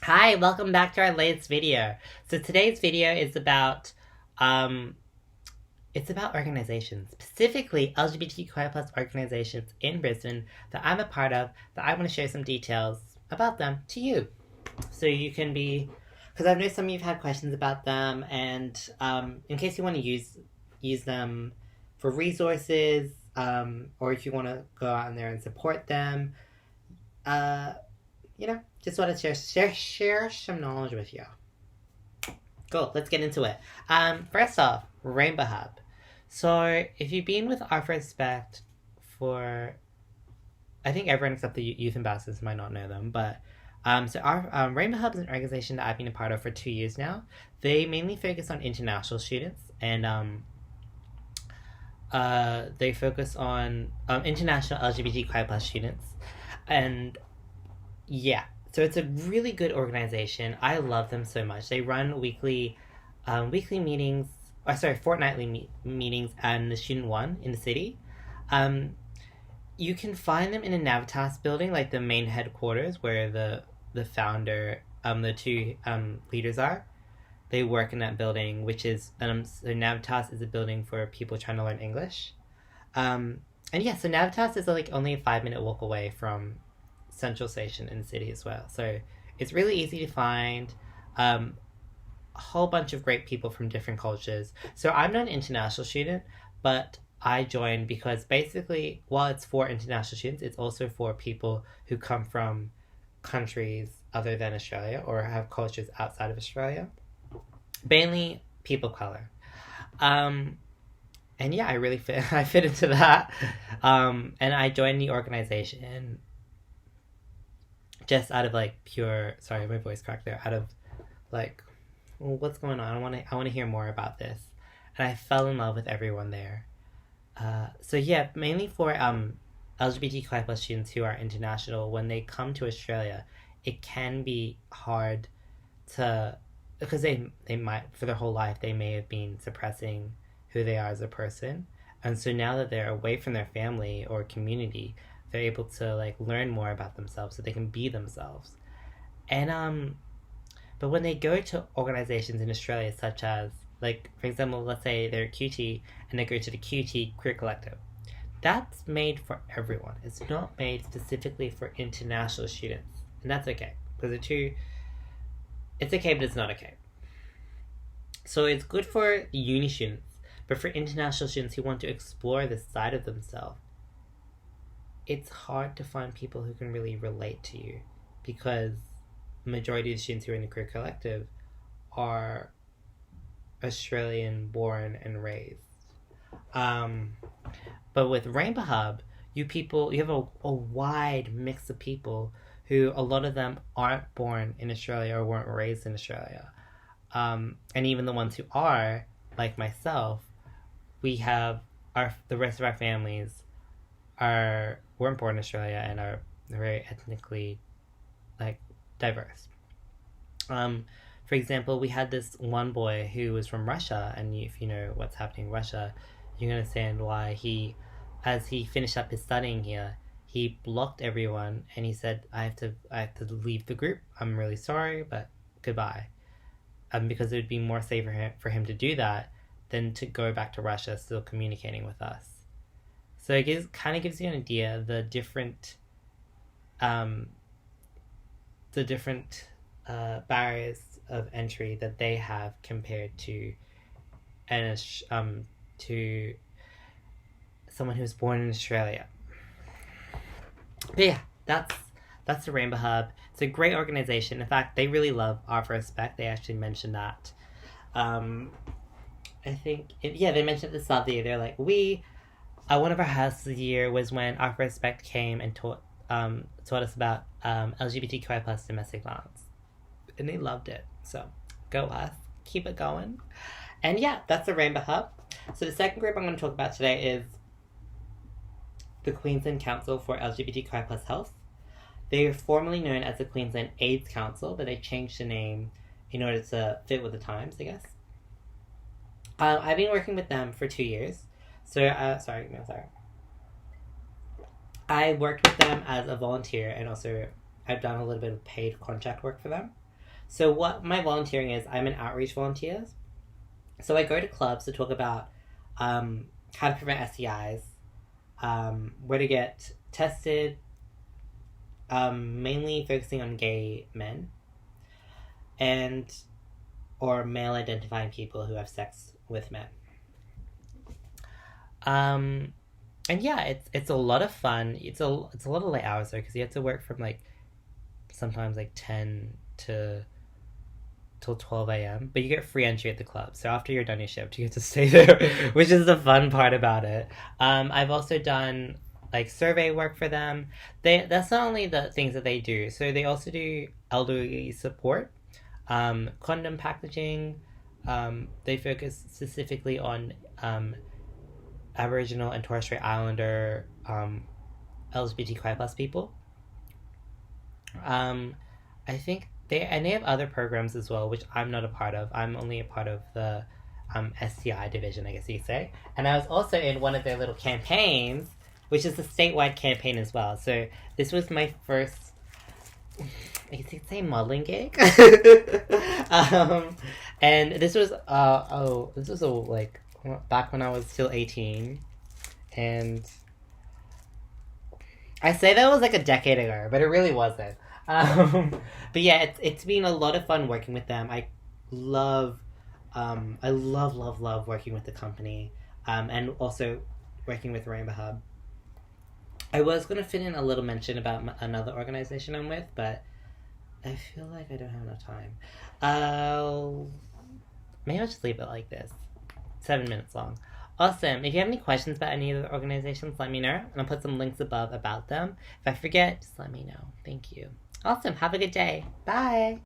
Hi, welcome back to our latest video. So today's video is about um it's about organizations, specifically LGBTQI plus organizations in Brisbane that I'm a part of that I want to share some details about them to you. So you can be because I know some of you've had questions about them and in case you want to use them for resources, or if you want to go out in there and support them, uh just want to share some knowledge with you. Cool, let's get into it. First off, Rainbow Hub. So, if you've been with Our Respect for, I think everyone except the youth ambassadors might not know them, but so our Rainbow Hub is an organization that I've been a part of for 2 years now. They mainly focus on international students, and they focus on international LGBTQI plus students, and yeah, so it's a really good organization. I love them so much. They run weekly meetings, or sorry, fortnightly meetings and the Student One in the city. Um, you can find them in a Navitas building, like the main headquarters where the founder, the two leaders are. They work in that building, which is so Navitas is a building for people trying to learn English. Um, and yeah, so Navitas is like only a 5 minute walk away from Central Station in the city as well. So it's really easy to find. Um, a whole bunch of great people from different cultures. So I'm not an international student, but I joined because basically, while it's for international students, it's also for people who come from countries other than Australia or have cultures outside of Australia. Mainly people of color. Um, and yeah, I really fit. I fit into that. And I joined the organization just out of like pure. Sorry, my voice cracked there. Out of like, well, what's going on? I want to hear more about this. And I fell in love with everyone there. So yeah, mainly for LGBTQI plus students who are international, when they come to Australia, it can be hard to because they might for their whole life they may have been suppressing who they are as a person, and so now that they're away from their family or community, they're able to like learn more about themselves so they can be themselves. And but when they go to organizations in Australia, such as, like, for example, let's say they're QT and they go to the QT Queer Collective, that's made for everyone. It's not made specifically for international students. And that's okay. Because the two, it's okay, but it's not okay. So it's good for uni students, but for international students who want to explore this side of themselves, it's hard to find people who can really relate to you because the majority of the students who are in the Queer Collective are Australian born and raised. Um, but with Rainbow Hub, you have a wide mix of people who a lot of them aren't born in Australia or weren't raised in Australia. And even the ones who are, like myself, we have the rest of our families are weren't born in Australia and are very ethnically like diverse. Um, for example, we had this one boy who was from Russia, and if you know what's happening in Russia, you can understand why as he finished up his studying here, he blocked everyone, and he said, I have to leave the group. I'm really sorry, but goodbye." Because it would be more safe for him to do that than to go back to Russia, still communicating with us. So it kind of gives you an idea um, the different barriers of entry that they have compared and to someone who's born in Australia. But yeah, that's the Rainbow Hub. It's a great organization. In fact, they really love Our Respect. They actually mentioned that. Um, they mentioned at the start of the year. They're like, one of our highlights of the year was when Our Respect came and taught us about LGBTQI plus domestic violence, and they loved it. So go us, keep it going. And yeah, that's the Rainbow Hub. So the second group I'm going to talk about today is the Queensland Council for LGBTQI plus Health. They are formerly known as the Queensland AIDS Council, but they changed the name in order to fit with the times, I guess. I've been working with them for 2 years. So, sorry. I worked with them as a volunteer, and also I've done a little bit of paid contract work for them. So what my volunteering is, I'm an outreach volunteer. So I go to clubs to talk about how to prevent STIs, where to get tested, mainly focusing on gay men and or male identifying people who have sex with men. And yeah, it's a lot of fun. It's a lot of late hours though, because you have to work from like sometimes like 10 to till 12 a.m. But you get free entry at the club. So after you're done your shift, you get to stay there, which is the fun part about it. I've also done like survey work for them. That's not only the things that they do. So they also do elderly support, condom packaging. They focus specifically on Aboriginal and Torres Strait Islander LGBTQI plus people. I think they have other programs as well, which I'm not a part of. I'm only a part of the STI division, I guess you could say. And I was also in one of their little campaigns, which is a statewide campaign as well. So this was my first, I guess you could say, modeling gig. And this was like back when I was still 18, and I say that was like a decade ago, but it really wasn't. But yeah, it's been a lot of fun working with them. I love working with the company, and also working with Rainbow Hub. I was gonna fit in a little mention about another organization I'm with, but I feel like I don't have enough time. Maybe I'll just leave it like this. 7 minutes long. Awesome. If you have any questions about any of the organizations, let me know. And I'll put some links above about them. If I forget, just let me know. Thank you. Awesome. Have a good day. Bye.